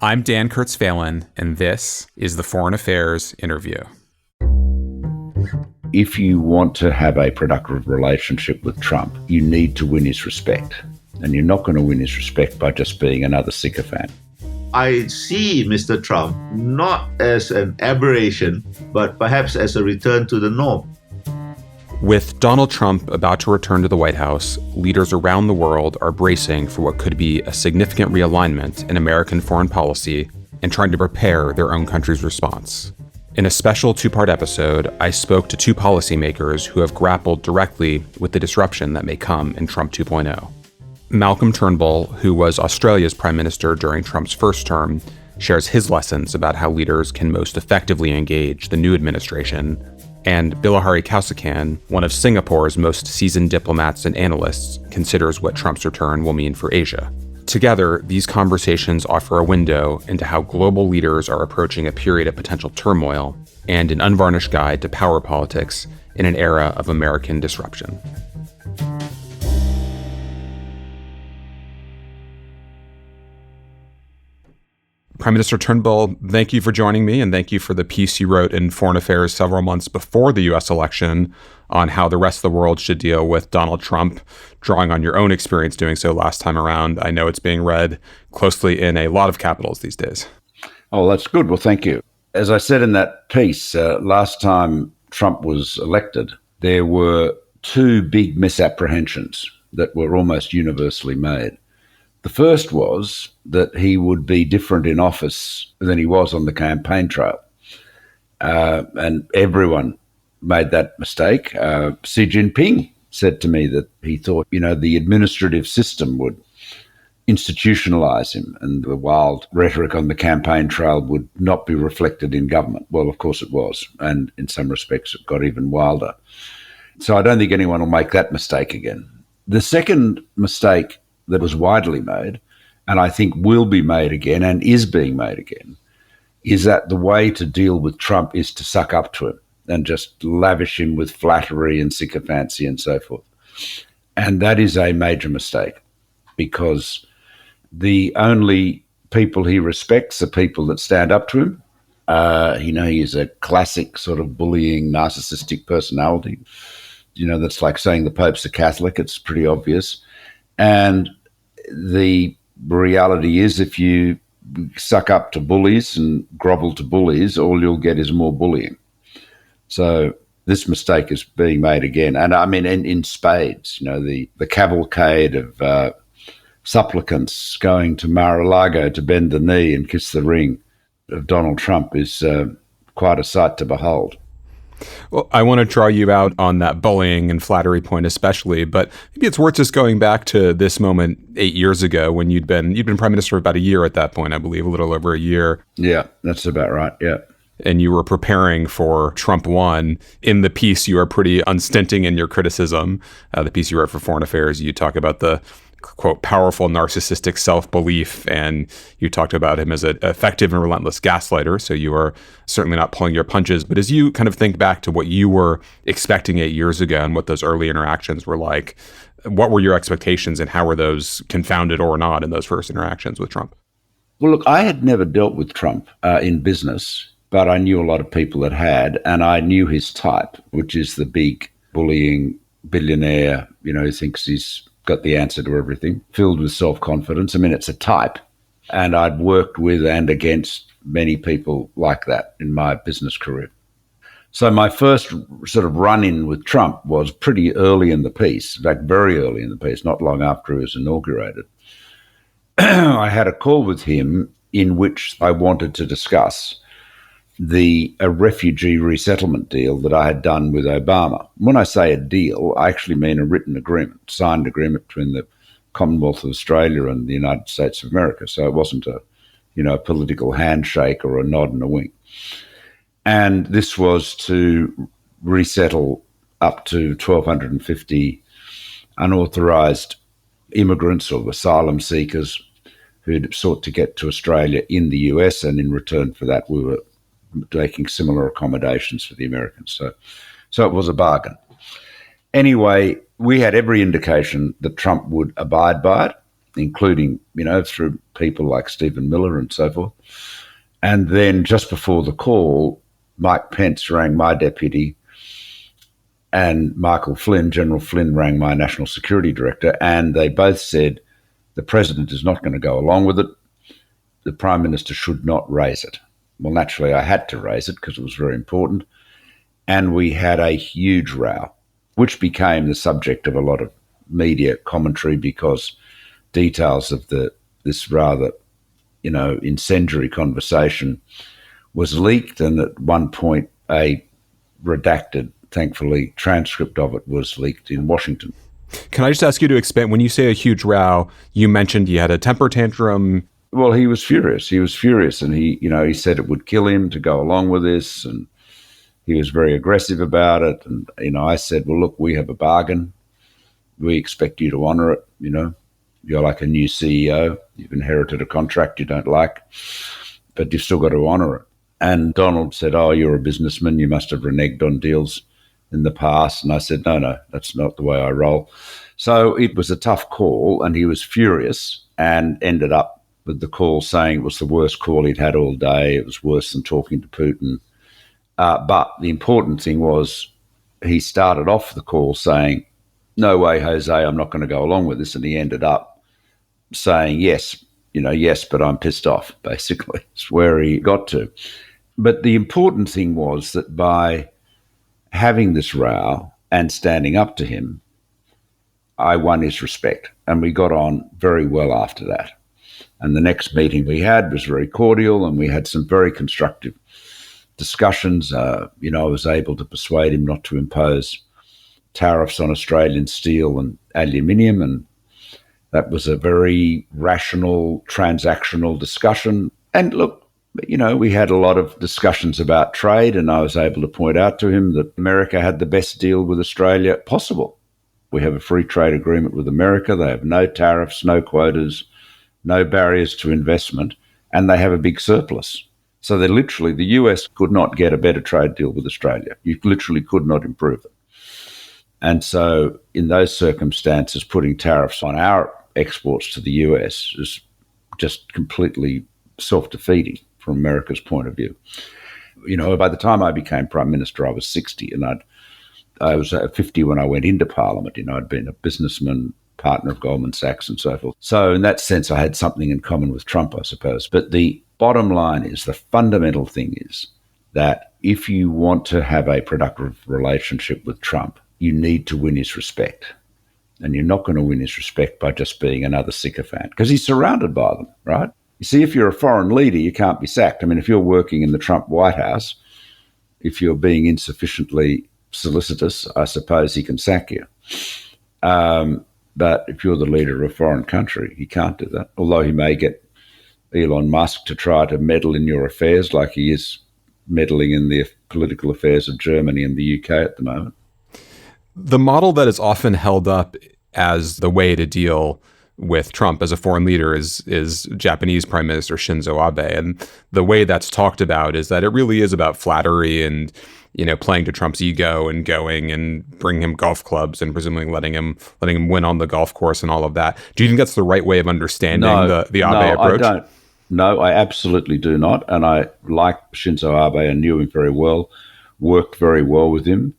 I'm Dan Kurtz-Phelan, and this is the Foreign Affairs Interview. If you want to have a productive relationship with Trump, you need to win his respect. And you're not going to win his respect by just being another sycophant. I see Mr. Trump not as an aberration, but perhaps as a return to the norm. With Donald Trump about to return to the White House, leaders around the world are bracing for what could be a significant realignment in American foreign policy and trying to prepare their own country's response. In a special two-part episode, I spoke to two policymakers who have grappled directly with the disruption that may come in Trump 2.0. Malcolm Turnbull, who was Australia's prime minister during Trump's first term, shares his lessons about how leaders can most effectively engage the new administration. And Bilahari Kausikan, one of Singapore's most seasoned diplomats and analysts, considers what Trump's return will mean for Asia. Together, these conversations offer a window into how global leaders are approaching a period of potential turmoil and an unvarnished guide to power politics in an era of American disruption. Prime Minister Turnbull, thank you for joining me, and thank you for the piece you wrote in Foreign Affairs several months before the U.S. election on how the rest of the world should deal with Donald Trump, drawing on your own experience doing so last time around. I know it's being read closely in a lot of capitals these days. Oh, that's good. Well, thank you. As I said in that piece, last time Trump was elected, there were two big misapprehensions that were almost universally made. The first was that he would be different in office than he was on the campaign trail. And everyone made that mistake. Xi Jinping said to me that he thought, the administrative system would institutionalize him and the wild rhetoric on the campaign trail would not be reflected in government. Well, of course it was. And in some respects, it got even wilder. So I don't think anyone will make that mistake again. The second mistake that was widely made, and I think will be made again and is being made again, is that the way to deal with Trump is to suck up to him and just lavish him with flattery and sycophancy and so forth. And that is a major mistake because the only people he respects are people that stand up to him. He is a classic sort of bullying, narcissistic personality. That's like saying the Pope's a Catholic. It's pretty obvious. And the reality is if you suck up to bullies and grovel to bullies, all you'll get is more bullying. So this mistake is being made again. And I mean, in spades, the cavalcade of supplicants going to Mar-a-Lago to bend the knee and kiss the ring of Donald Trump is quite a sight to behold. Well, I want to draw you out on that bullying and flattery point especially, but maybe it's worth just going back to this moment 8 years ago when you'd been prime minister for about a year at that point, I believe, a little over a year. Yeah, that's about right, yeah. And you were preparing for Trump 1. In the piece, you are pretty unstinting in your criticism. The piece you wrote for Foreign Affairs, you talk about the, quote, powerful narcissistic self-belief, and you talked about him as an effective and relentless gaslighter, so you are certainly not pulling your punches. But as you kind of think back to what you were expecting 8 years ago and what those early interactions were like, what were your expectations and how were those confounded or not in those first interactions with Trump? Well, look, I had never dealt with Trump in business, but I knew a lot of people that had, and I knew his type, which is the big bullying billionaire, who thinks he's got the answer to everything, filled with self-confidence. I mean, it's a type. And I'd worked with and against many people like that in my business career. So my first sort of run-in with Trump was pretty early in the piece, in fact, very early in the piece, not long after he was inaugurated. I had a call with him in which I wanted to discuss a refugee resettlement deal that I had done with Obama. When I say a deal, I actually mean a written agreement, signed agreement between the Commonwealth of Australia and the United States of America. So it wasn't a political handshake or a nod and a wink. And this was to resettle up to 1,250 unauthorised immigrants or asylum seekers who'd sought to get to Australia in the US, and in return for that, we were making similar accommodations for the Americans. So it was a bargain. Anyway, we had every indication that Trump would abide by it. including, through people like Stephen Miller and so forth. And then just before the call, Mike Pence rang my deputy, and Michael Flynn, General Flynn, rang my national security director, and they both said the president is not going to go along with it. The Prime Minister should not raise it. Well, naturally, I had to raise it because it was very important. And we had a huge row, which became the subject of a lot of media commentary because details of this rather, incendiary conversation was leaked, and at one point a redacted, thankfully, transcript of it was leaked in Washington. Can I just ask you to expand? When you say a huge row, you mentioned he had a temper tantrum. Well, he was furious. And he said it would kill him to go along with this, and he was very aggressive about it. And, I said, well, look, we have a bargain. We expect you to honour it. You're like a new CEO. You've inherited a contract you don't like, but you've still got to honour it. And Donald said, oh, you're a businessman. You must have reneged on deals in the past. And I said, no, that's not the way I roll. So it was a tough call, and he was furious and ended up with the call saying it was the worst call he'd had all day. It was worse than talking to Putin. But the important thing was he started off the call saying, no way, Jose, I'm not going to go along with this. And he ended up saying, yes, but I'm pissed off, basically. It's where he got to. But the important thing was that by having this row and standing up to him, I won his respect. And we got on very well after that. And the next meeting we had was very cordial, and we had some very constructive discussions. I was able to persuade him not to impose tariffs on Australian steel and aluminium, and that was a very rational, transactional discussion. And look, we had a lot of discussions about trade, and I was able to point out to him that America had the best deal with Australia possible. We have a free trade agreement with America. They have no tariffs, no quotas, no barriers to investment, and they have a big surplus. So they literally, the US could not get a better trade deal with Australia. You literally could not improve it. And so in those circumstances, putting tariffs on our exports to the US is just completely self-defeating from America's point of view. By the time I became Prime Minister, I was 60, and I was 50 when I went into Parliament. I'd been a businessman, partner of Goldman Sachs and so forth. So in that sense, I had something in common with Trump, I suppose. But the bottom line is, the fundamental thing is that if you want to have a productive relationship with Trump, you need to win his respect. And you're not going to win his respect by just being another sycophant, because he's surrounded by them, right? You see, if you're a foreign leader, you can't be sacked. I mean, if you're working in the Trump White House, if you're being insufficiently solicitous, I suppose he can sack you. But if you're the leader of a foreign country, he can't do that. Although he may get Elon Musk to try to meddle in your affairs like he is meddling in the political affairs of Germany and the UK at the moment. The model that is often held up as the way to deal with Trump as a foreign leader is Japanese Prime Minister Shinzo Abe. And the way that's talked about is that it really is about flattery and, playing to Trump's ego and going and bringing him golf clubs and presumably letting him win on the golf course and all of that. Do you think that's the right way of understanding the Abe approach? I don't. No, I absolutely do not. And I like Shinzo Abe and knew him very well, worked very well with him.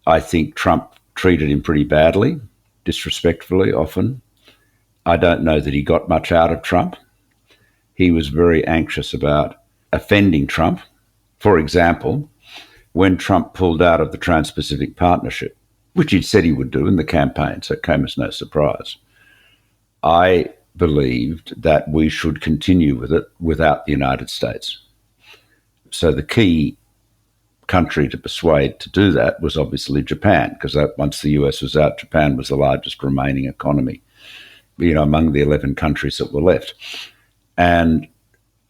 I think Trump treated him pretty badly, disrespectfully often. I don't know that he got much out of Trump. He was very anxious about offending Trump. For example, when Trump pulled out of the Trans-Pacific Partnership, which he'd said he would do in the campaign, so it came as no surprise, I believed that we should continue with it without the United States. So the key country to persuade to do that was obviously Japan, because once the US was out, Japan was the largest remaining economy, among the 11 countries that were left. And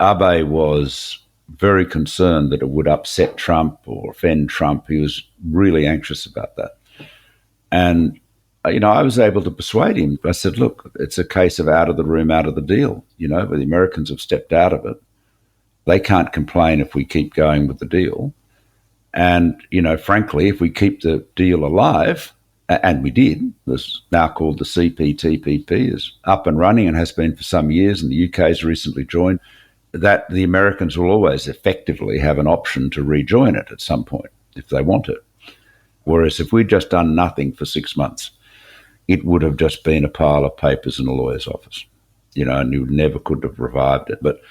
Abe was very concerned that it would upset Trump or offend Trump. He was really anxious about that. And, I was able to persuade him. I said, look, it's a case of out of the room, out of the deal. The Americans have stepped out of it. They can't complain if we keep going with the deal. And, frankly, if we keep the deal alive, and we did. It was now called the CPTPP, is up and running and has been for some years, and the UK has recently joined, that the Americans will always effectively have an option to rejoin it at some point if they want to. Whereas if we'd just done nothing for 6 months, it would have just been a pile of papers in a lawyer's office, and you never could have revived it. But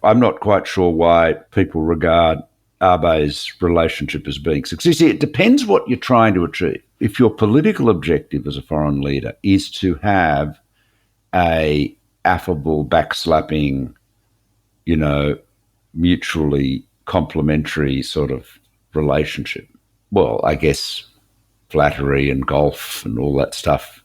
I'm not quite sure why people regard Abe's relationship as being successful. It depends what you're trying to achieve. If your political objective as a foreign leader is to have a affable, backslapping, mutually complementary sort of relationship, well, I guess flattery and golf and all that stuff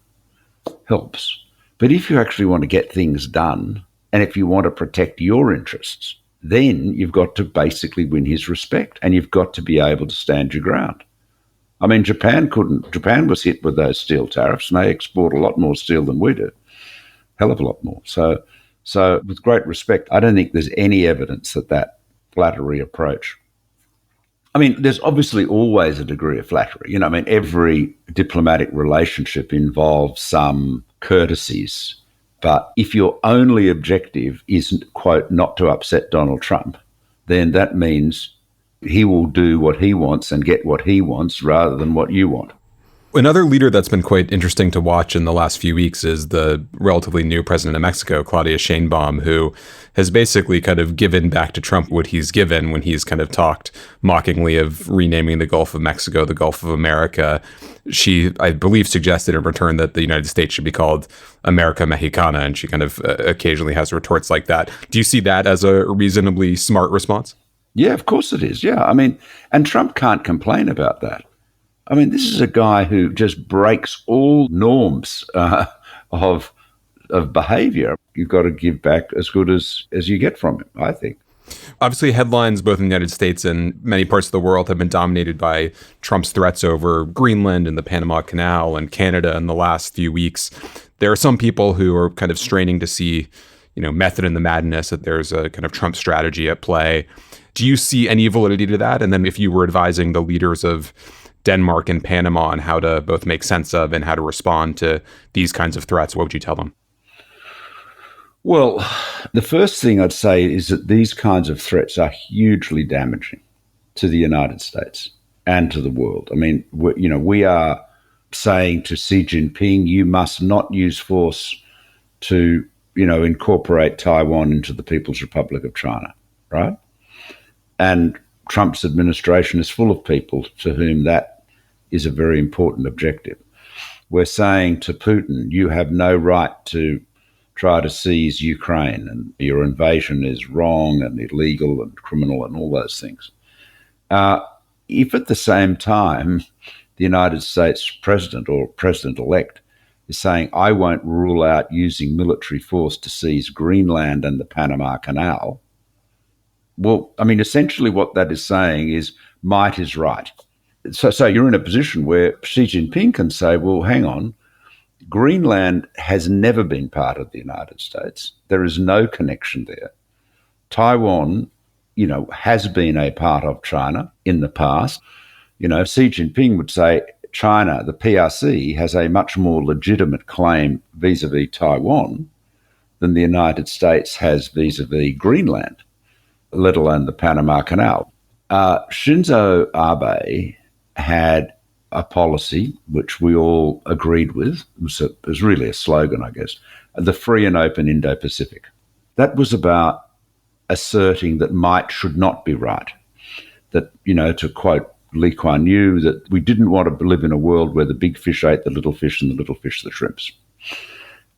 helps. But if you actually want to get things done, and if you want to protect your interests, then you've got to basically win his respect, and you've got to be able to stand your ground. I mean, Japan was hit with those steel tariffs, and they export a lot more steel than we do. Hell of a lot more. So with great respect, I don't think there's any evidence that flattery approach. I mean, there's obviously always a degree of flattery. Every diplomatic relationship involves some courtesies. But if your only objective isn't, quote, not to upset Donald Trump, then that means he will do what he wants and get what he wants rather than what you want. Another leader that's been quite interesting to watch in the last few weeks is the relatively new president of Mexico, Claudia Sheinbaum, who has basically kind of given back to Trump what he's given when he's kind of talked mockingly of renaming the Gulf of Mexico the Gulf of America. She, I believe, suggested in return that the United States should be called America Mexicana, and she kind of occasionally has retorts like that. Do you see that as a reasonably smart response? Yeah, of course it is. Yeah, I mean, and Trump can't complain about that. I mean, this is a guy who just breaks all norms of behavior. You've got to give back as good as you get from him, I think. Obviously, headlines both in the United States and many parts of the world have been dominated by Trump's threats over Greenland and the Panama Canal and Canada in the last few weeks. There are some people who are kind of straining to see, method in the madness, that there's a kind of Trump strategy at play. Do you see any validity to that? And then if you were advising the leaders of Denmark and Panama on how to both make sense of and how to respond to these kinds of threats, what would you tell them? Well, the first thing I'd say is that these kinds of threats are hugely damaging to the United States and to the world. I mean, we are saying to Xi Jinping, you must not use force to, incorporate Taiwan into the People's Republic of China, right? And Trump's administration is full of people to whom that is a very important objective. We're saying to Putin, you have no right to try to seize Ukraine, and your invasion is wrong and illegal and criminal and all those things. If at the same time the United States president or president-elect is saying, I won't rule out using military force to seize Greenland and the Panama Canal, well, I mean, essentially what that is saying is might is right. So you're in a position where Xi Jinping can say, well, hang on, Greenland has never been part of the United States. There is no connection there. Taiwan, has been a part of China in the past. Xi Jinping would say China, the PRC, has a much more legitimate claim vis-a-vis Taiwan than the United States has vis-a-vis Greenland, let alone the Panama Canal. Shinzo Abe had a policy which we all agreed with. It was really a slogan, I guess, the free and open Indo-Pacific. That was about asserting that might should not be right. That, to quote Lee Kuan Yew, that we didn't want to live in a world where the big fish ate the little fish and the little fish the shrimps.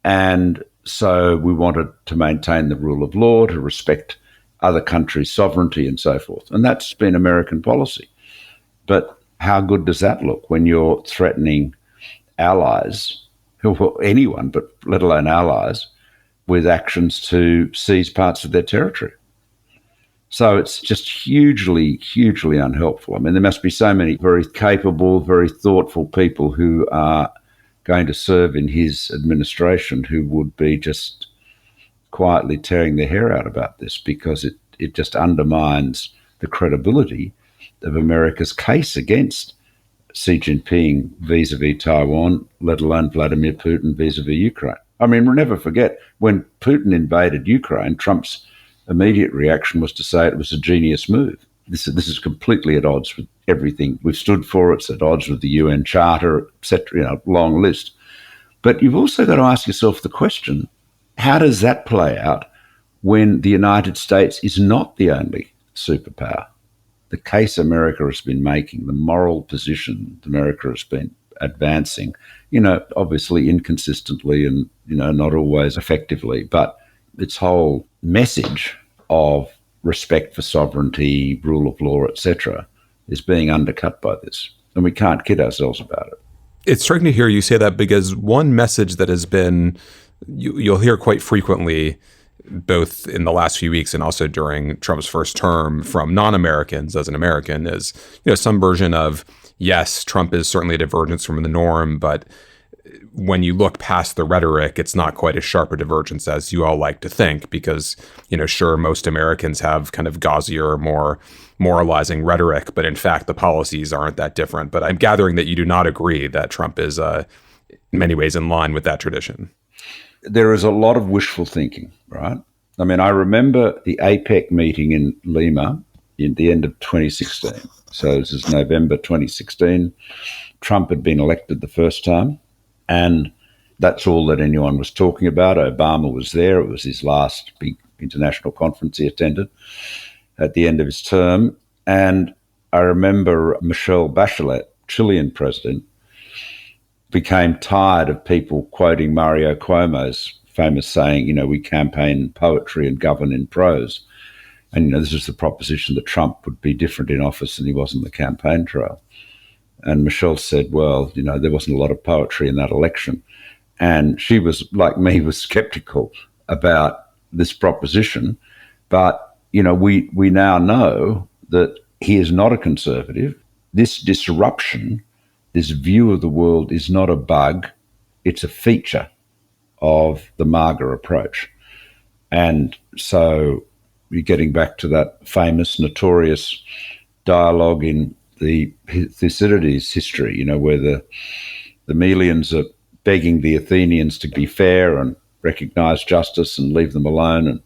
And so we wanted to maintain the rule of law, to respect other countries' sovereignty and so forth. And that's been American policy. But how good does that look when you're threatening allies, anyone, but let alone allies, with actions to seize parts of their territory? So it's just hugely, hugely unhelpful. I mean, there must be so many very capable, very thoughtful people who are going to serve in his administration who would be just quietly tearing their hair out about this, because it just undermines the credibility of America's case against Xi Jinping vis-a-vis Taiwan, let alone Vladimir Putin vis-a-vis Ukraine. I mean, we'll never forget, when Putin invaded Ukraine, Trump's immediate reaction was to say it was a genius move. This is completely at odds with everything we've stood for. It's at odds with the UN Charter, etc., long list. But you've also got to ask yourself the question, how does that play out when the United States is not the only superpower? The case America has been making, the moral position America has been advancing, obviously inconsistently and, not always effectively, but its whole message of respect for sovereignty, rule of law, etc., is being undercut by this. And we can't kid ourselves about it. It's striking to hear you say that, because one message that has been, you'll hear quite frequently, both in the last few weeks and also during Trump's first term from non-Americans as an American, is some version of, yes, Trump is certainly a divergence from the norm, but when you look past the rhetoric, it's not quite as sharp a divergence as you all like to think, because, sure, most Americans have kind of gauzier, more moralizing rhetoric, but in fact, the policies aren't that different. But I'm gathering that you do not agree that Trump is in many ways in line with that tradition. There is a lot of wishful thinking, right? I mean, I remember the APEC meeting in Lima in the end of 2016. So this is November 2016. Trump had been elected the first time, and that's all that anyone was talking about. Obama was there. It was his last big international conference he attended at the end of his term. And I remember Michelle Bachelet, Chilean president, became tired of people quoting Mario Cuomo's famous saying, we campaign in poetry and govern in prose. And, this was the proposition that Trump would be different in office than he was on the campaign trail. And Michelle said, well, there wasn't a lot of poetry in that election. And she was, like me, was skeptical about this proposition. But, we now know that he is not a conservative. This disruption, this view of the world is not a bug, it's a feature of the MAGA approach. And so you're getting back to that famous, notorious dialogue in the Thucydides history, where the Melians are begging the Athenians to be fair and recognise justice and leave them alone and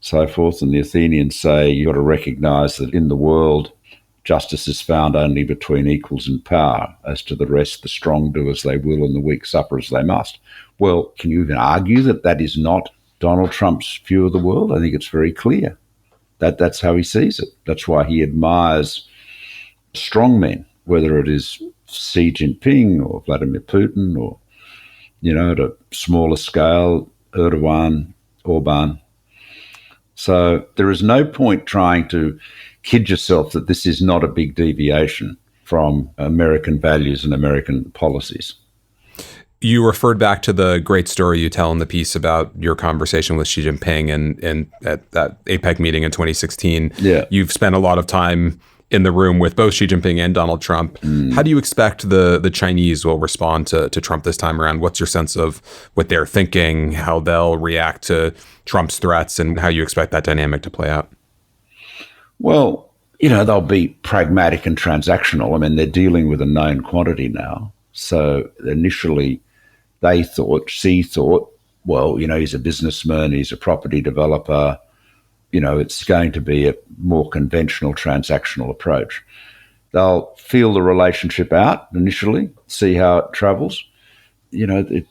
so forth. And the Athenians say, you've got to recognise that in the world, justice is found only between equals in power. As to the rest, the strong do as they will and the weak suffer as they must. Well, can you even argue that that is not Donald Trump's view of the world? I think it's very clear that that's how he sees it. That's why he admires strong men, whether it is Xi Jinping or Vladimir Putin or, at a smaller scale, Erdogan, Orban. So there is no point trying to kid yourself that this is not a big deviation from American values and American policies. You referred back to the great story you tell in the piece about your conversation with Xi Jinping and at that APEC meeting in 2016. Yeah. You've spent a lot of time in the room with both Xi Jinping and Donald Trump. How do you expect the Chinese will respond to Trump this time around? What's your sense of what they're thinking, how they'll react to Trump's threats, and how you expect that dynamic to play out? Well, they'll be pragmatic and transactional. I mean, they're dealing with a known quantity now. So initially, Xi thought, well, he's a businessman, he's a property developer, it's going to be a more conventional transactional approach. They'll feel the relationship out initially, see how it travels.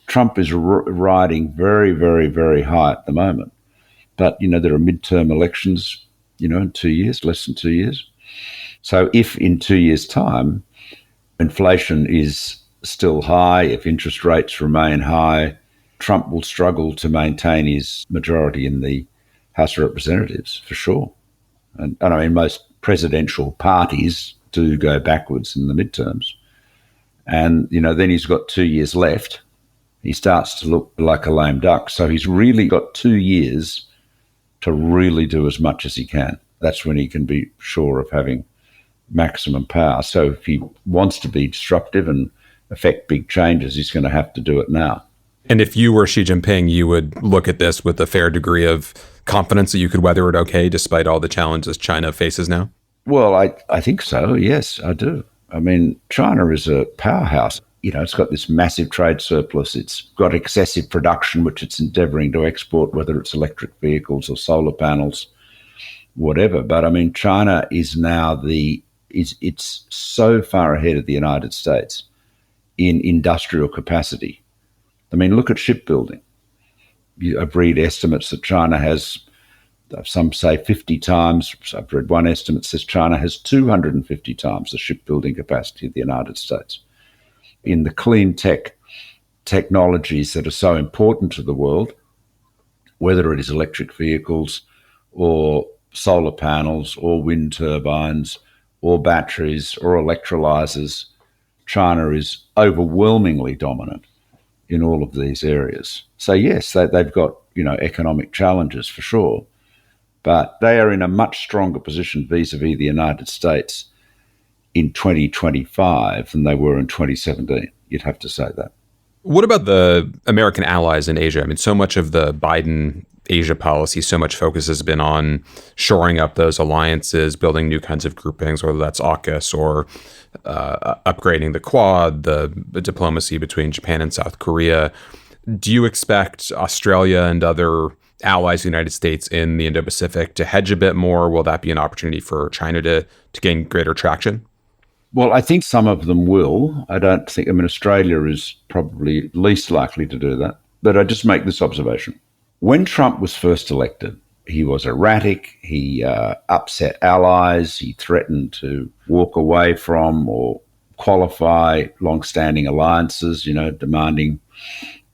Trump is riding very, very, very high at the moment. But, there are midterm elections, in 2 years, less than 2 years. So if in 2 years' time, inflation is still high, if interest rates remain high, Trump will struggle to maintain his majority in the House of Representatives, for sure. And I mean, most presidential parties do go backwards in the midterms. And, then he's got 2 years left. He starts to look like a lame duck. So he's really got 2 years to really do as much as he can. That's when he can be sure of having maximum power. So if he wants to be disruptive and affect big changes, he's going to have to do it now. And if you were Xi Jinping, you would look at this with a fair degree of confidence that you could weather it okay, despite all the challenges China faces now? Well, I think so. Yes, I do. I mean, China is a powerhouse. It's got this massive trade surplus. It's got excessive production, which it's endeavouring to export, whether it's electric vehicles or solar panels, whatever. But I mean, China is now it's so far ahead of the United States in industrial capacity. I mean, look at shipbuilding. I've read estimates that China has, some say 50 times. I've read one estimate says China has 250 times the shipbuilding capacity of the United States. In the clean tech technologies that are so important to the world, whether it is electric vehicles or solar panels or wind turbines or batteries or electrolyzers, China is overwhelmingly dominant in all of these areas. So yes, they've got, economic challenges for sure, but they are in a much stronger position vis-a-vis the United States in 2025 than they were in 2017. You'd have to say that. What about the American allies in Asia? I mean, so much of the Biden Asia policy, so much focus has been on shoring up those alliances, building new kinds of groupings, whether that's AUKUS or upgrading the Quad, the diplomacy between Japan and South Korea. Do you expect Australia and other allies of the United States in the Indo-Pacific to hedge a bit more? Will that be an opportunity for China to gain greater traction? Well, I think some of them will. Australia is probably least likely to do that. But I just make this observation. When Trump was first elected, he was erratic. He upset allies. He threatened to walk away from or qualify long-standing alliances, demanding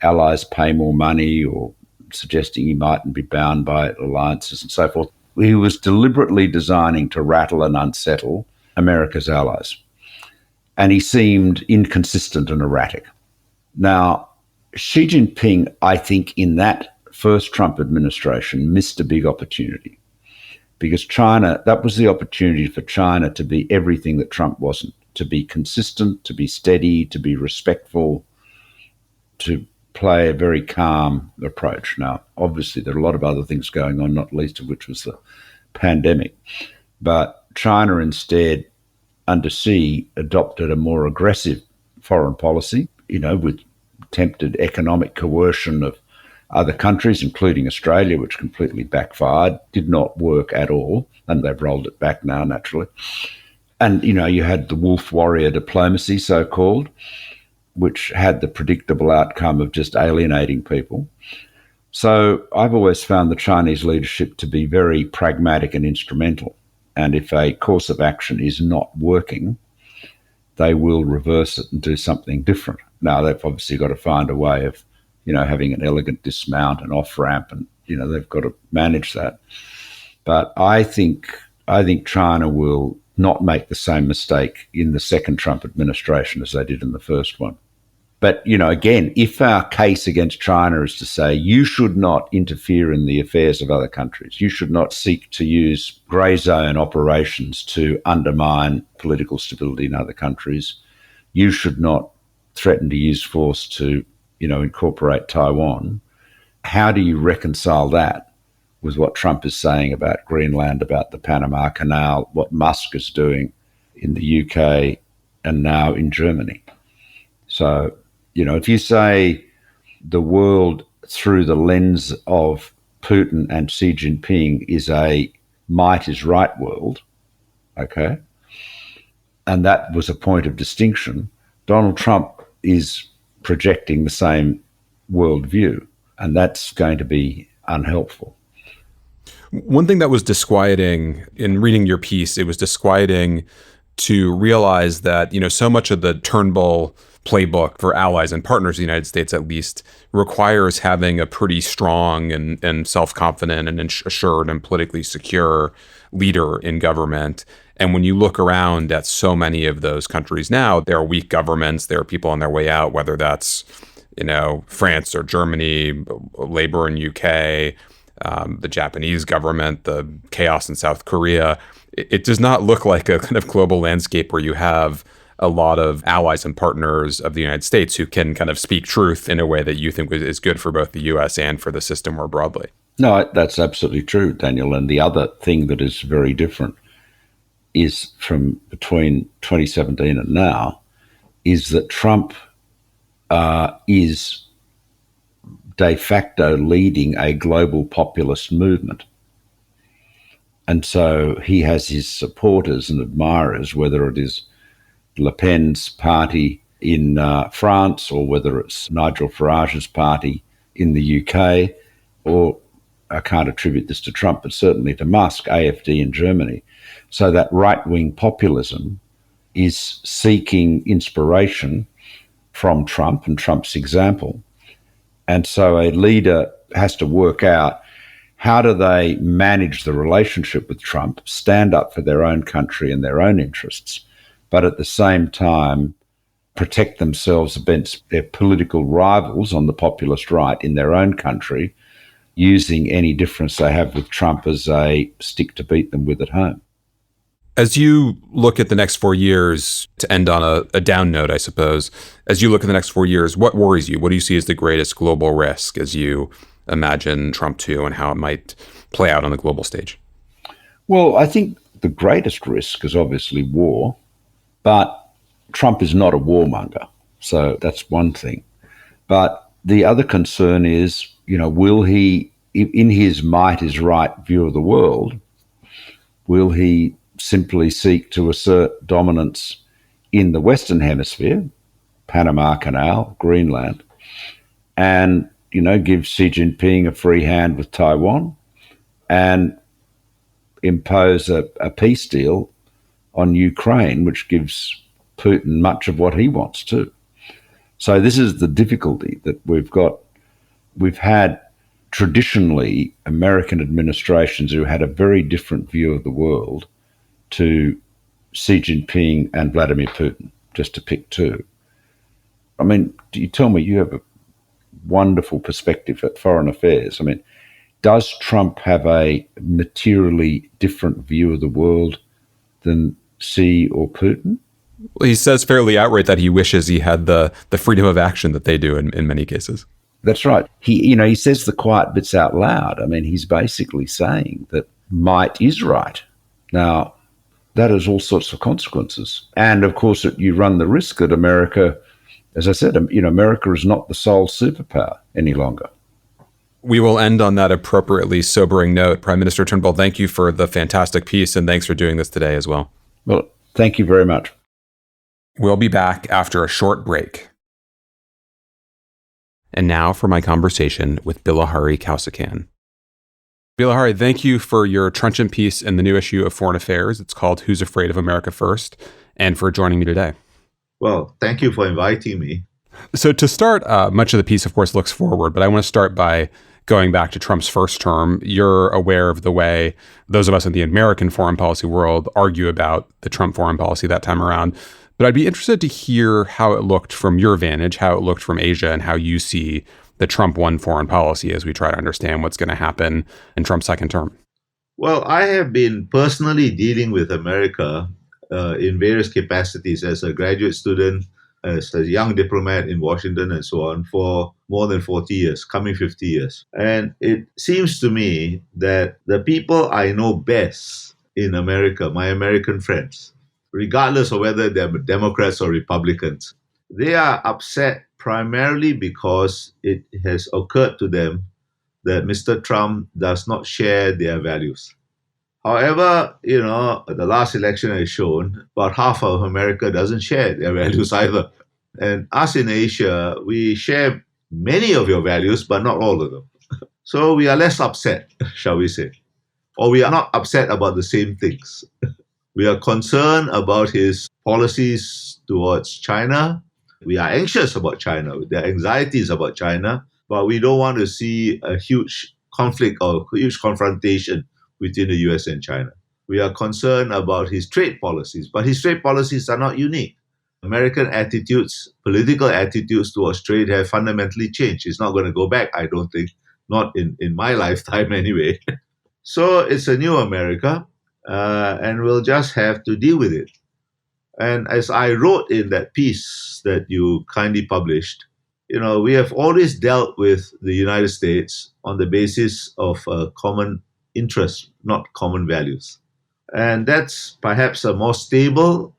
allies pay more money or suggesting he mightn't be bound by alliances and so forth. He was deliberately designing to rattle and unsettle America's allies. And he seemed inconsistent and erratic. Now, Xi Jinping, I think, in that first Trump administration, missed a big opportunity because that was the opportunity for China to be everything that Trump wasn't, to be consistent, to be steady, to be respectful, to play a very calm approach. Now, obviously, there are a lot of other things going on, not least of which was the pandemic. But China instead, under Xi, adopted a more aggressive foreign policy, with attempted economic coercion of other countries, including Australia, which completely backfired, did not work at all, and they've rolled it back now, naturally. And, you had the wolf warrior diplomacy, so-called, which had the predictable outcome of just alienating people. So I've always found the Chinese leadership to be very pragmatic and instrumental. And if a course of action is not working, they will reverse it and do something different. Now, they've obviously got to find a way of, having an elegant dismount and off-ramp, and, they've got to manage that. But I think China will not make the same mistake in the second Trump administration as they did in the first one. But, again, if our case against China is to say you should not interfere in the affairs of other countries, you should not seek to use grey zone operations to undermine political stability in other countries, you should not threaten to use force to, incorporate Taiwan, how do you reconcile that with what Trump is saying about Greenland, about the Panama Canal, what Musk is doing in the UK and now in Germany? So, if you say the world through the lens of Putin and Xi Jinping is a might is right world, okay, and that was a point of distinction, Donald Trump is projecting the same worldview, and that's going to be unhelpful. One thing that was disquieting in reading your piece, it was disquieting to realize that, so much of the Turnbull playbook for allies and partners of the United States, at least, requires having a pretty strong and self-confident and assured and politically secure leader in government. And when you look around at so many of those countries now, there are weak governments, there are people on their way out, whether that's, France or Germany, Labour in UK, the Japanese government, the chaos in South Korea. It does not look like a kind of global landscape where you have a lot of allies and partners of the United States who can kind of speak truth in a way that you think is good for both the U.S. and for the system more broadly. No, that's absolutely true, Daniel. And the other thing that is very different is from between 2017 and now is that Trump is de facto leading a global populist movement. And so he has his supporters and admirers, whether it is Le Pen's party in France or whether it's Nigel Farage's party in the UK, or I can't attribute this to Trump, but certainly to Musk, AfD in Germany. So that right-wing populism is seeking inspiration from Trump and Trump's example. And so a leader has to work out how do they manage the relationship with Trump, stand up for their own country and their own interests, but at the same time protect themselves against their political rivals on the populist right in their own country, using any difference they have with Trump as a stick to beat them with at home. As you look at the next 4 years, to end on a down note, I suppose, as you look at the next 4 years, what worries you? What do you see as the greatest global risk as you imagine Trump 2 and how it might play out on the global stage? Well, I think the greatest risk is obviously war, but Trump is not a warmonger. So that's one thing. But the other concern is, will he, in his might is right view of the world, will he simply seek to assert dominance in the Western Hemisphere, Panama Canal, Greenland, and, give Xi Jinping a free hand with Taiwan and impose a peace deal on Ukraine, which gives Putin much of what he wants too. So this is the difficulty that we've got. We've had traditionally American administrations who had a very different view of the world to Xi Jinping and Vladimir Putin, just to pick two. I mean, do you tell me you have a wonderful perspective at foreign affairs? I mean, does Trump have a materially different view of the world than Xi or Putin? Well, he says fairly outright that he wishes he had the freedom of action that they do in many cases. That's right. He says the quiet bits out loud. I mean, he's basically saying that might is right. Now, that has all sorts of consequences. And of course, you run the risk that America, as I said, America is not the sole superpower any longer. We will end on that appropriately sobering note. Prime Minister Turnbull, thank you for the fantastic piece, and thanks for doing this today as well. Well, thank you very much. We'll be back after a short break. And now for my conversation with Bilahari Kausikan. Bilahari, thank you for your trenchant piece in the new issue of Foreign Affairs. It's called Who's Afraid of America First, and for joining me today. Well, thank you for inviting me. So to start, much of the piece, of course, looks forward, but I want to start by going back to Trump's first term. You're aware of the way those of us in the American foreign policy world argue about the Trump foreign policy that time around. But I'd be interested to hear how it looked from your vantage, how it looked from Asia, and how you see the Trump 1 foreign policy as we try to understand what's going to happen in Trump's second term. Well, I have been personally dealing with America in various capacities as a graduate student, as a young diplomat in Washington and so on for more than 40 years, coming 50 years. And it seems to me that the people I know best in America, my American friends, regardless of whether they're Democrats or Republicans, they are upset primarily because it has occurred to them that Mr. Trump does not share their values. However, the last election has shown about half of America doesn't share their values either. And us in Asia, we share many of your values, but not all of them. So we are less upset, shall we say. Or we are not upset about the same things. We are concerned about his policies towards China. We are anxious about China. There are anxieties about China, but we don't want to see a huge conflict or huge confrontation between the US and China. We are concerned about his trade policies, but his trade policies are not unique. American attitudes, political attitudes towards trade have fundamentally changed. It's not going to go back, I don't think, not in my lifetime anyway. So it's a new America. And we'll just have to deal with it. And as I wrote in that piece that you kindly published, we have always dealt with the United States on the basis of common interests, not common values. And that's perhaps a more stable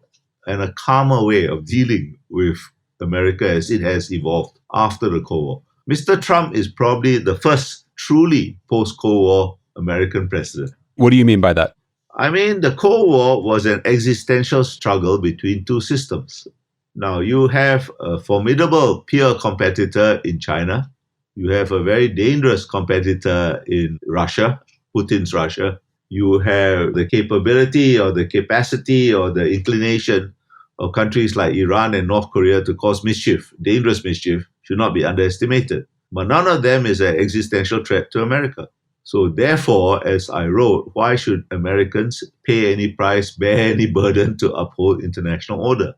and a calmer way of dealing with America as it has evolved after the Cold War. Mr. Trump is probably the first truly post-Cold War American president. What do you mean by that? I mean, the Cold War was an existential struggle between two systems. Now, you have a formidable peer competitor in China. You have a very dangerous competitor in Russia, Putin's Russia. You have the capability or the capacity or the inclination of countries like Iran and North Korea to cause mischief, dangerous mischief, should not be underestimated. But none of them is an existential threat to America. So therefore, as I wrote, why should Americans pay any price, bear any burden to uphold international order?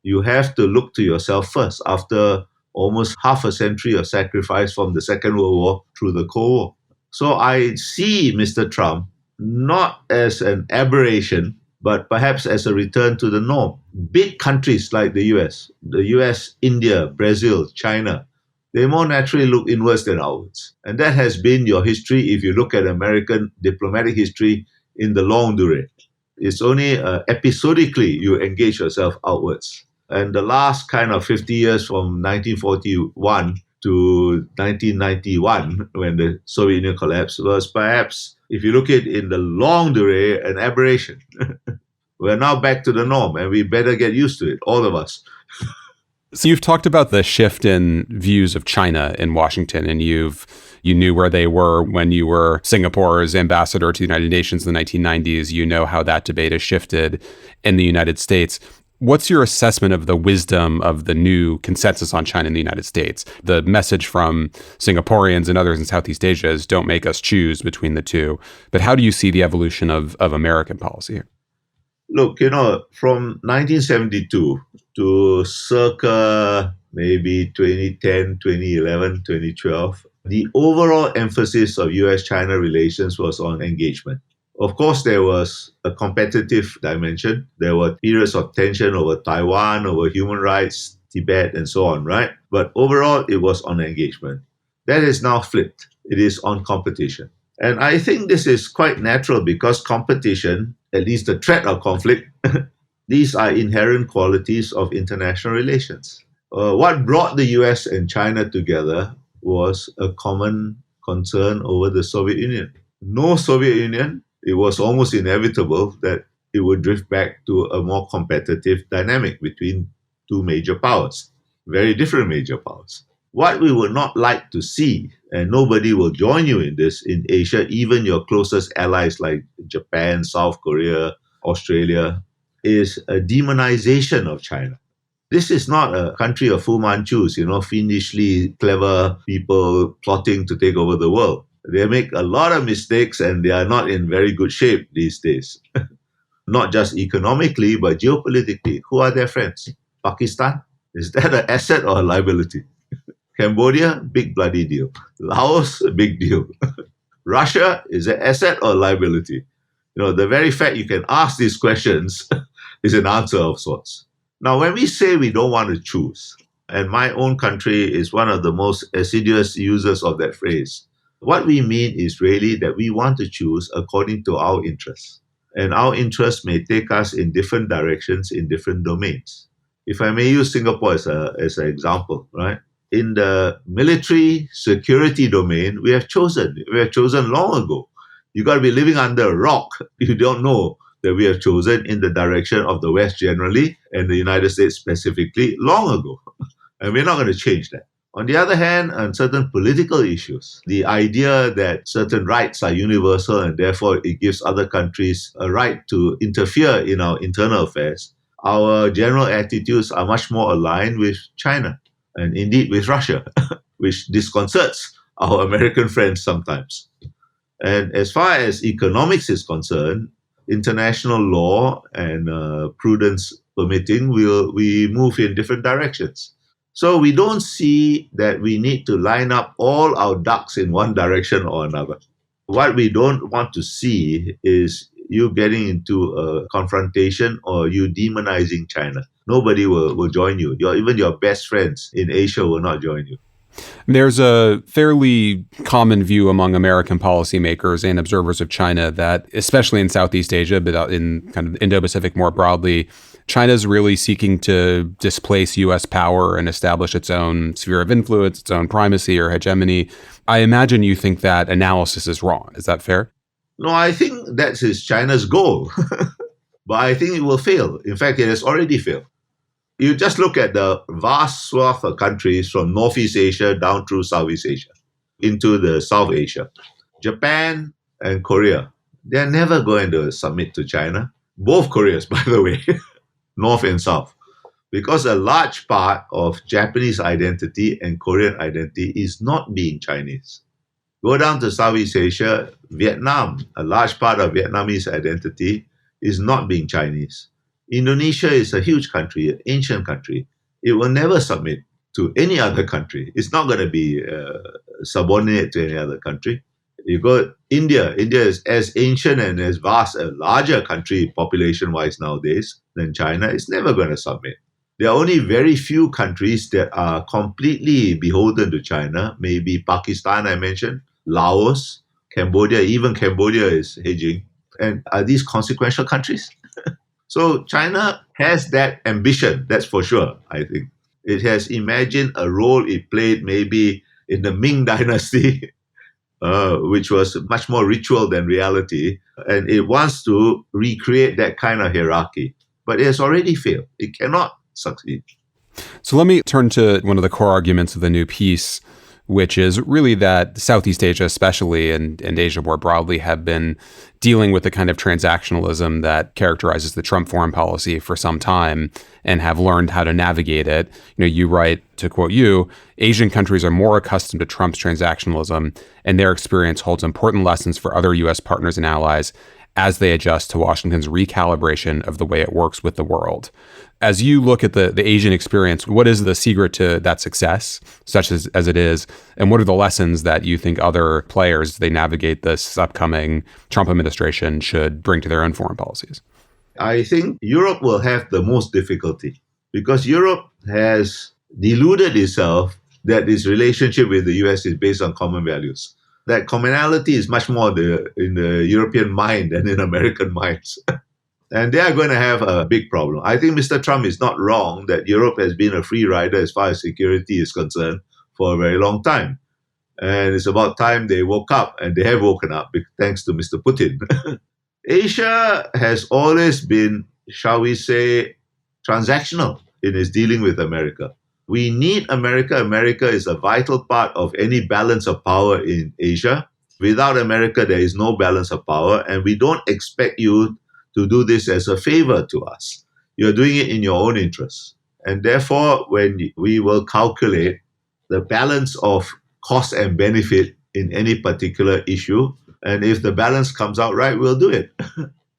You have to look to yourself first after almost half a century of sacrifice from the Second World War through the Cold War. So I see Mr. Trump not as an aberration, but perhaps as a return to the norm. Big countries like the US, India, Brazil, China, they more naturally look inwards than outwards. And that has been your history if you look at American diplomatic history in the longue durée. It's only episodically you engage yourself outwards. And the last kind of 50 years from 1941 to 1991, when the Soviet Union collapsed, was perhaps, if you look at it in the longue durée, an aberration. We're now back to the norm, and we better get used to it, all of us. So you've talked about the shift in views of China in Washington, and you knew where they were when you were Singapore's ambassador to the United Nations in the 1990s. You know how that debate has shifted in the United States. What's your assessment of the wisdom of the new consensus on China in the United States? The message from Singaporeans and others in Southeast Asia is don't make us choose between the two. But how do you see the evolution of American policy here? Look, from 1972 to circa maybe 2010, 2011, 2012, the overall emphasis of US-China relations was on engagement. Of course, there was a competitive dimension. There were periods of tension over Taiwan, over human rights, Tibet, and so on, right? But overall, it was on engagement. That is now flipped. It is on competition. And I think this is quite natural because competition, at least the threat of conflict, these are inherent qualities of international relations. What brought the US and China together was a common concern over the Soviet Union. No Soviet Union, it was almost inevitable that it would drift back to a more competitive dynamic between two major powers, very different major powers. What we would not like to see, and nobody will join you in this in Asia, even your closest allies like Japan, South Korea, Australia, is a demonization of China. This is not a country of Fu Manchus, fiendishly clever people plotting to take over the world. They make a lot of mistakes and they are not in very good shape these days. Not just economically, but geopolitically. Who are their friends? Pakistan? Is that an asset or a liability? Cambodia, big bloody deal. Laos, a big deal. Russia, is an asset or a liability? The very fact you can ask these questions is an answer of sorts. Now, when we say we don't want to choose, and my own country is one of the most assiduous users of that phrase, what we mean is really that we want to choose according to our interests. And our interests may take us in different directions in different domains. If I may use Singapore as an example, right? In the military security domain, we have chosen long ago. You got to be living under a rock if you don't know that we have chosen in the direction of the West generally and the United States specifically long ago. And we're not going to change that. On the other hand, on certain political issues, the idea that certain rights are universal and therefore it gives other countries a right to interfere in our internal affairs, our general attitudes are much more aligned with China and indeed with Russia, which disconcerts our American friends sometimes. And as far as economics is concerned, international law and prudence permitting, we move in different directions. So we don't see that we need to line up all our ducks in one direction or another. What we don't want to see is you getting into a confrontation or you demonizing China. Nobody will join you. Even your best friends in Asia will not join you. There's a fairly common view among American policymakers and observers of China that, especially in Southeast Asia, but in kind of Indo-Pacific more broadly, China's really seeking to displace U.S. power and establish its own sphere of influence, its own primacy or hegemony. I imagine you think that analysis is wrong. Is that fair? No, I think that is China's goal. But I think it will fail. In fact, it has already failed. You just look at the vast swath of countries from Northeast Asia down through Southeast Asia into the South Asia. Japan and Korea, they're never going to submit to China. Both Koreas, by the way, North and South. Because a large part of Japanese identity and Korean identity is not being Chinese. Go down to Southeast Asia, Vietnam, a large part of Vietnamese identity is not being Chinese. Indonesia is a huge country, an ancient country. It will never submit to any other country. It's not going to be subordinate to any other country. You go India. India is as ancient and as vast, a larger country population-wise nowadays than China. It's never going to submit. There are only very few countries that are completely beholden to China. Maybe Pakistan, I mentioned, Laos, Cambodia. Even Cambodia is hedging. And are these consequential countries? So China has that ambition, that's for sure, I think. It has imagined a role it played maybe in the Ming Dynasty, which was much more ritual than reality. And it wants to recreate that kind of hierarchy. But it has already failed. It cannot succeed. So let me turn to one of the core arguments of the new piece, which is really that Southeast Asia especially and Asia more broadly have been dealing with the kind of transactionalism that characterizes the Trump foreign policy for some time and have learned how to navigate it. You know, you write, to quote you, Asian countries are more accustomed to Trump's transactionalism, and their experience holds important lessons for other U.S. partners and allies as they adjust to Washington's recalibration of the way it works with the world. As you look at the Asian experience, what is the secret to that success, such as it is, and what are the lessons that you think other players, they navigate this upcoming Trump administration, should bring to their own foreign policies? I think Europe will have the most difficulty because Europe has deluded itself that its relationship with the US is based on common values. That commonality is much more in the European mind than in American minds. And they are going to have a big problem. I think Mr. Trump is not wrong that Europe has been a free rider as far as security is concerned for a very long time. And it's about time they woke up, and they have woken up thanks to Mr. Putin. Asia has always been, shall we say, transactional in its dealing with America. We need America. America is a vital part of any balance of power in Asia. Without America, there is no balance of power, and we don't expect you to do this as a favor to us. You're doing it in your own interest. And therefore, when we will calculate the balance of cost and benefit in any particular issue, and if the balance comes out right, we'll do it.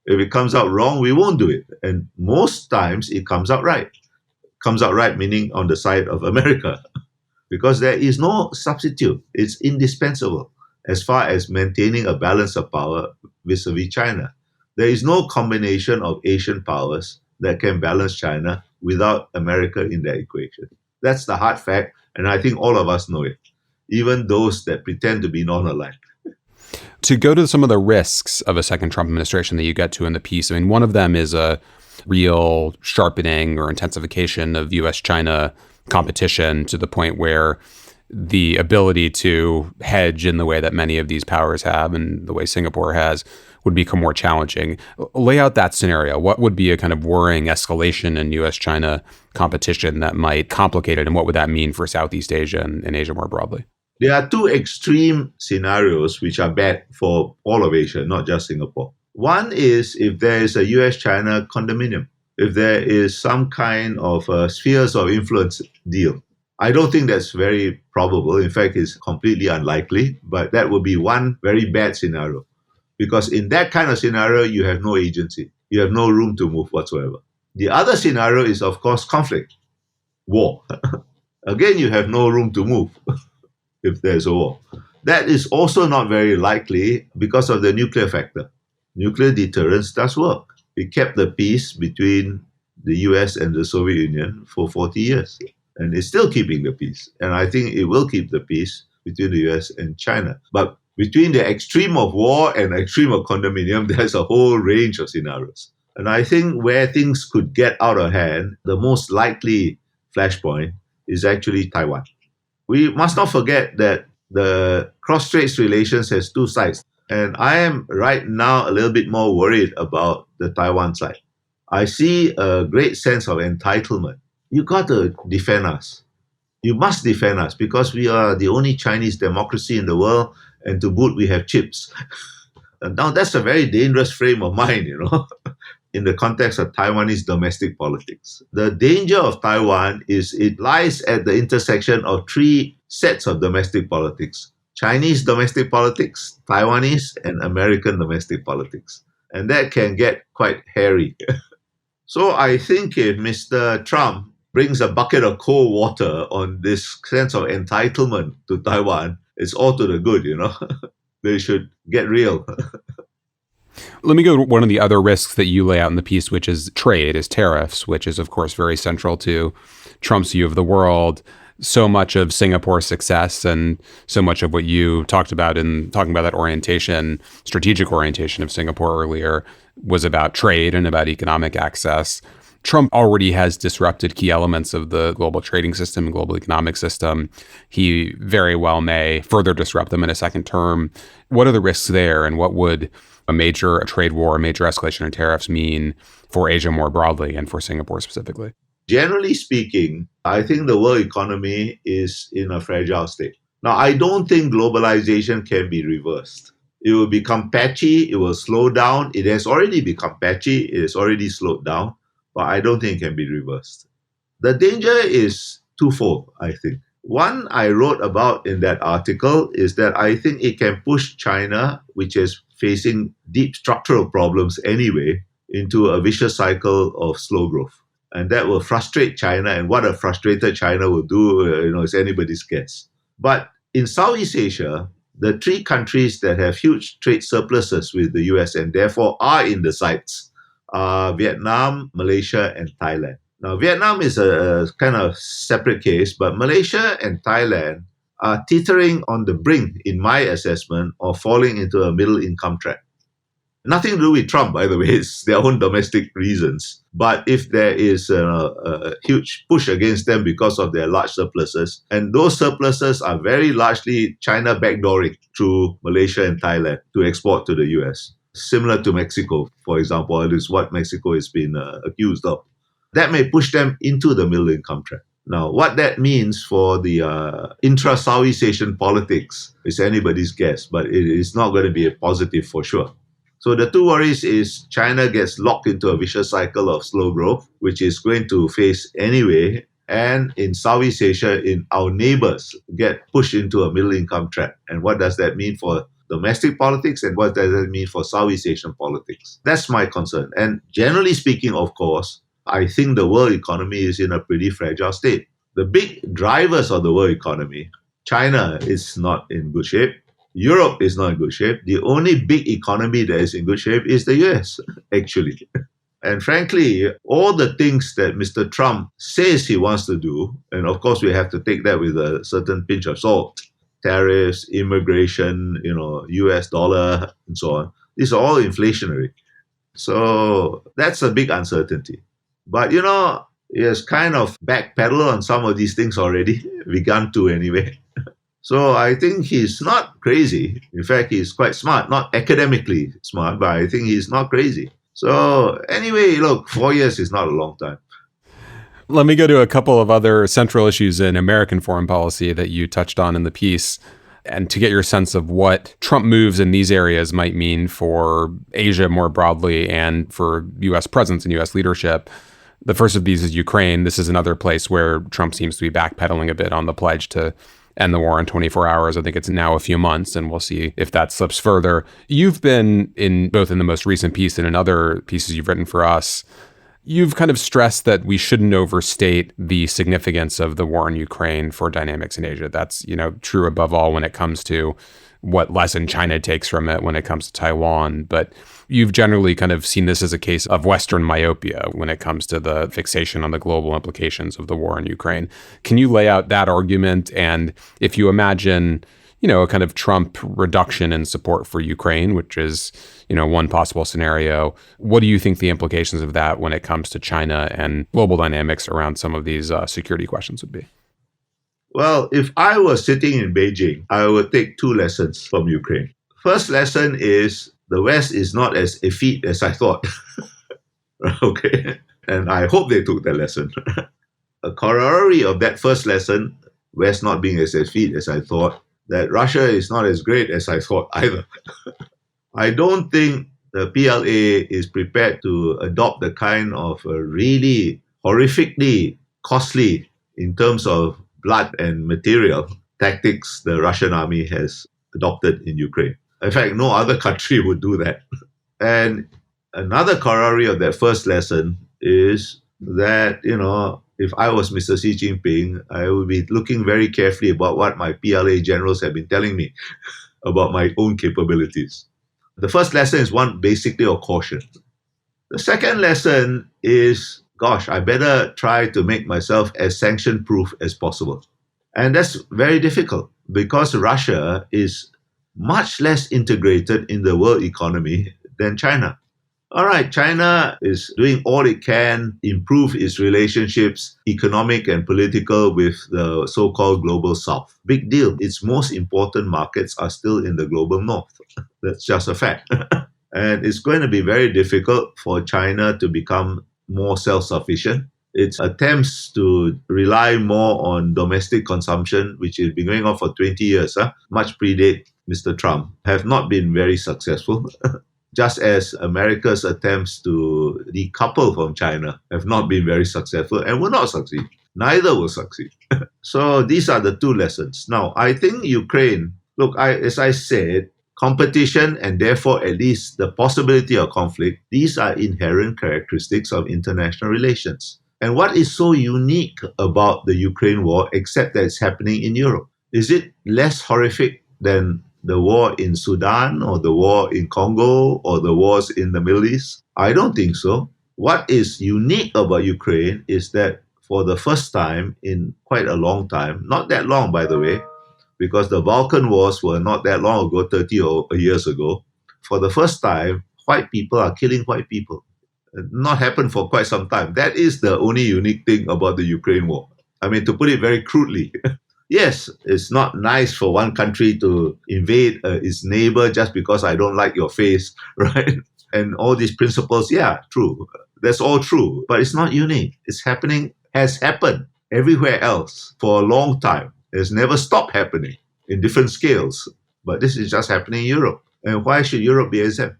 If it comes out wrong, we won't do it. And most times it comes out right. Comes out right meaning on the side of America, because there is no substitute. It's indispensable as far as maintaining a balance of power vis-a-vis China. There is no combination of Asian powers that can balance China without America in that equation. That's the hard fact, and I think all of us know it, even those that pretend to be non-aligned. To go to some of the risks of a second Trump administration that you get to in the piece, I mean, one of them is a real sharpening or intensification of U.S.-China competition to the point where the ability to hedge in the way that many of these powers have and the way Singapore has would become more challenging. Lay out that scenario. What would be a kind of worrying escalation in U.S.-China competition that might complicate it, and what would that mean for Southeast Asia and Asia more broadly? There are two extreme scenarios which are bad for all of Asia, not just Singapore. One is if there is a US-China condominium, if there is some kind of a spheres of influence deal. I don't think that's very probable. In fact, it's completely unlikely, but that would be one very bad scenario. Because in that kind of scenario, you have no agency. You have no room to move whatsoever. The other scenario is, of course, conflict, war. Again, you have no room to move if there's a war. That is also not very likely because of the nuclear factor. Nuclear deterrence does work. It kept the peace between the US and the Soviet Union for 40 years. And it's still keeping the peace. And I think it will keep the peace between the US and China. But between the extreme of war and extreme of condominium, there's a whole range of scenarios. And I think where things could get out of hand, the most likely flashpoint is actually Taiwan. We must not forget that the cross-strait relations has two sides. And I am right now a little bit more worried about the Taiwan side. I see a great sense of entitlement. You got to defend us. You must defend us because we are the only Chinese democracy in the world, and to boot, we have chips. And now that's a very dangerous frame of mind, in the context of Taiwanese domestic politics. The danger of Taiwan is it lies at the intersection of three sets of domestic politics: Chinese domestic politics, Taiwanese, and American domestic politics. And that can get quite hairy. So I think if Mr. Trump brings a bucket of cold water on this sense of entitlement to Taiwan, it's all to the good, They should get real. Let me go to one of the other risks that you lay out in the piece, which is trade, is tariffs, which is, of course, very central to Trump's view of the world. So much of Singapore's success and so much of what you talked about in talking about that orientation, strategic orientation of Singapore earlier, was about trade and about economic access. Trump already has disrupted key elements of the global trading system and global economic system. He very well may further disrupt them in a second term. What are the risks there, and what would a major trade war, a major escalation in tariffs mean for Asia more broadly and for Singapore specifically? Generally speaking, I think the world economy is in a fragile state. Now, I don't think globalization can be reversed. It will become patchy, it will slow down. It has already become patchy, it has already slowed down, but I don't think it can be reversed. The danger is twofold, I think. One I wrote about in that article is that I think it can push China, which is facing deep structural problems anyway, into a vicious cycle of slow growth. And that will frustrate China, and what a frustrated China will do, is anybody's guess. But in Southeast Asia, the three countries that have huge trade surpluses with the US and therefore are in the sights are Vietnam, Malaysia, and Thailand. Now, Vietnam is a kind of separate case, but Malaysia and Thailand are teetering on the brink, in my assessment, of falling into a middle income trap. Nothing to do with Trump, by the way, it's their own domestic reasons. But if there is a huge push against them because of their large surpluses, and those surpluses are very largely China backdooring through Malaysia and Thailand to export to the US, similar to Mexico, for example, it is what Mexico has been accused of. That may push them into the middle income trap. Now, what that means for the intra-Southeast Asian politics is anybody's guess, but it is not going to be a positive for sure. So the two worries is China gets locked into a vicious cycle of slow growth, which is going to face anyway, and in Southeast Asia, in our neighbors, get pushed into a middle income trap. And what does that mean for domestic politics, and what does that mean for Southeast Asian politics? That's my concern. And generally speaking, of course, I think the world economy is in a pretty fragile state. The big drivers of the world economy, China is not in good shape. Europe is not in good shape. The only big economy that is in good shape is the US, actually. And frankly, all the things that Mr. Trump says he wants to do, and of course we have to take that with a certain pinch of salt, tariffs, immigration, US dollar, and so on, these are all inflationary. So that's a big uncertainty. But, he has kind of backpedaled on some of these things already, begun to anyway. So I think he's not crazy. In fact, he's quite smart, not academically smart, but I think he's not crazy. So anyway, look, 4 years is not a long time. Let me go to a couple of other central issues in American foreign policy that you touched on in the piece, and to get your sense of what Trump moves in these areas might mean for Asia more broadly and for U.S. presence and U.S. leadership. The first of these is Ukraine. This is another place where Trump seems to be backpedaling a bit on the pledge to end the war in 24 hours. I think it's now a few months, and we'll see if that slips further. You've been both in the most recent piece and in other pieces you've written for us, you've kind of stressed that we shouldn't overstate the significance of the war in Ukraine for dynamics in Asia. That's, true above all when it comes to what lesson China takes from it when it comes to Taiwan. But You've generally kind of seen this as a case of Western myopia when it comes to the fixation on the global implications of the war in Ukraine. Can you lay out that argument? And if you imagine, a kind of Trump reduction in support for Ukraine, which is, one possible scenario, what do you think the implications of that when it comes to China and global dynamics around some of these security questions would be? Well, if I was sitting in Beijing, I would take two lessons from Ukraine. First lesson is the West is not as effete as I thought. Okay. And I hope they took that lesson. A corollary of that first lesson, West not being as effete as I thought, that Russia is not as great as I thought either. I don't think the PLA is prepared to adopt the kind of really horrifically costly in terms of blood and material tactics the Russian army has adopted in Ukraine. In fact, no other country would do that. And another corollary of that first lesson is that, if I was Mr. Xi Jinping, I would be looking very carefully about what my PLA generals have been telling me about my own capabilities. The first lesson is one basically of caution. The second lesson is, I better try to make myself as sanction-proof as possible. And that's very difficult because Russia is much less integrated in the world economy than China. All right, China is doing all it can, improve its relationships, economic and political, with the so-called global south. Big deal. Its most important markets are still in the global north. That's just a fact. And it's going to be very difficult for China to become more self-sufficient. Its attempts to rely more on domestic consumption, which has been going on for 20 years, much predate Mr. Trump, have not been very successful. Just as America's attempts to decouple from China have not been very successful and will not succeed. Neither will succeed. So these are the two lessons. Now, I think Ukraine, as I said, competition and therefore at least the possibility of conflict, these are inherent characteristics of international relations. And what is so unique about the Ukraine war, except that it's happening in Europe? Is it less horrific than the war in Sudan or the war in Congo or the wars in the Middle East? I don't think so. What is unique about Ukraine is that for the first time in quite a long time, not that long, by the way, because the Balkan Wars were not that long ago, 30 years ago, for the first time, white people are killing white people. Not happened for quite some time. That is the only unique thing about the Ukraine war. I mean, to put it very crudely, yes, it's not nice for one country to invade its neighbor just because I don't like your face, right? And all these principles, yeah, true. That's all true. But it's not unique. Has happened everywhere else for a long time. It's never stopped happening in different scales. But this is just happening in Europe. And why should Europe be exempt?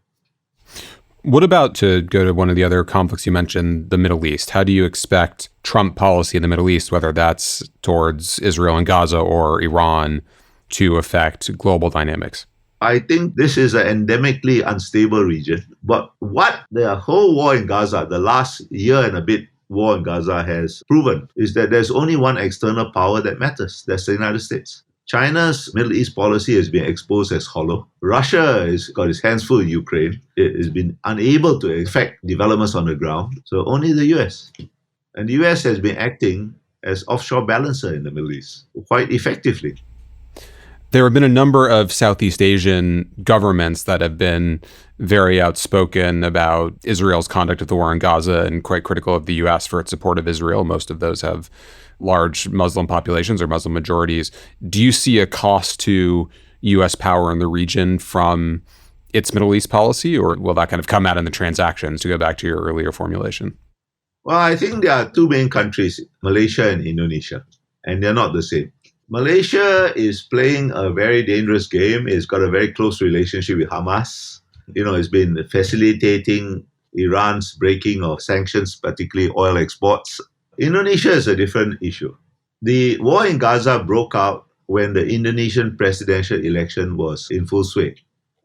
What about, to go to one of the other conflicts you mentioned, the Middle East? How do you expect Trump policy in the Middle East, whether that's towards Israel and Gaza or Iran, to affect global dynamics? I think this is an endemically unstable region. But what the whole war in Gaza, the last year and a bit war in Gaza has proven, is that there's only one external power that matters. That's the United States. China's Middle East policy has been exposed as hollow. Russia has got its hands full in Ukraine. It has been unable to affect developments on the ground. So only the US. And the US has been acting as offshore balancer in the Middle East quite effectively. There have been a number of Southeast Asian governments that have been very outspoken about Israel's conduct of the war in Gaza and quite critical of the U.S. for its support of Israel. Most of those have large Muslim populations or Muslim majorities. Do you see a cost to U.S. power in the region from its Middle East policy, or will that kind of come out in the transactions, to go back to your earlier formulation? Well, I think there are two main countries, Malaysia and Indonesia, and they're not the same. Malaysia is playing a very dangerous game. It's got a very close relationship with Hamas. It's been facilitating Iran's breaking of sanctions, particularly oil exports. Indonesia is a different issue. The war in Gaza broke out when the Indonesian presidential election was in full swing.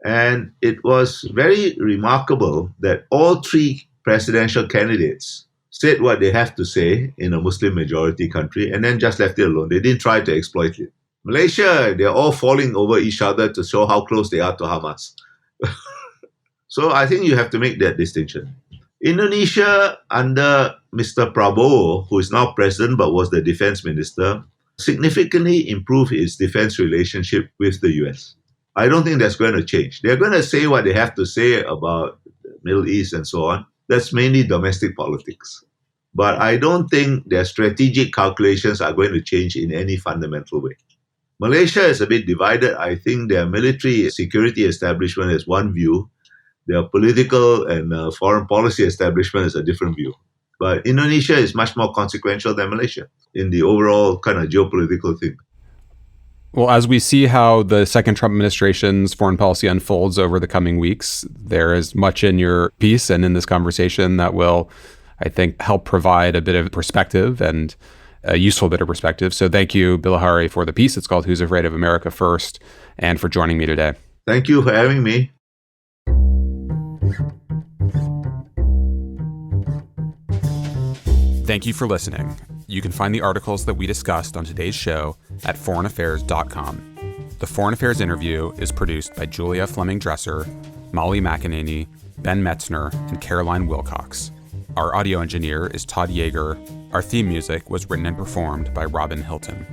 And it was very remarkable that all three presidential candidates said what they have to say in a Muslim majority country and then just left it alone. They didn't try to exploit it. Malaysia, they're all falling over each other to show how close they are to Hamas. So I think you have to make that distinction. Indonesia, under Mr. Prabowo, who is now president but was the defense minister, significantly improved its defense relationship with the US. I don't think that's going to change. They're going to say what they have to say about the Middle East and so on. That's mainly domestic politics. But I don't think their strategic calculations are going to change in any fundamental way. Malaysia is a bit divided. I think their military security establishment has one view. Their political and foreign policy establishment is a different view. But Indonesia is much more consequential than Malaysia in the overall kind of geopolitical thing. Well, as we see how the second Trump administration's foreign policy unfolds over the coming weeks, there is much in your piece and in this conversation that will, I think, help provide a bit of perspective and a useful bit of perspective. So thank you, Bilahari, for the piece. It's called Who's Afraid of America First, and for joining me today. Thank you for having me. Thank you for listening. You can find the articles that we discussed on today's show at foreignaffairs.com. The Foreign Affairs interview is produced by Julia Fleming-Dresser, Molly McEnany, Ben Metzner, and Caroline Wilcox. Our audio engineer is Todd Yeager. Our theme music was written and performed by Robin Hilton.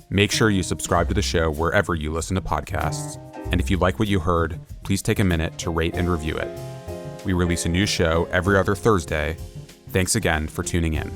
Make sure you subscribe to the show wherever you listen to podcasts. And if you like what you heard, please take a minute to rate and review it. We release a new show every other Thursday. Thanks again for tuning in.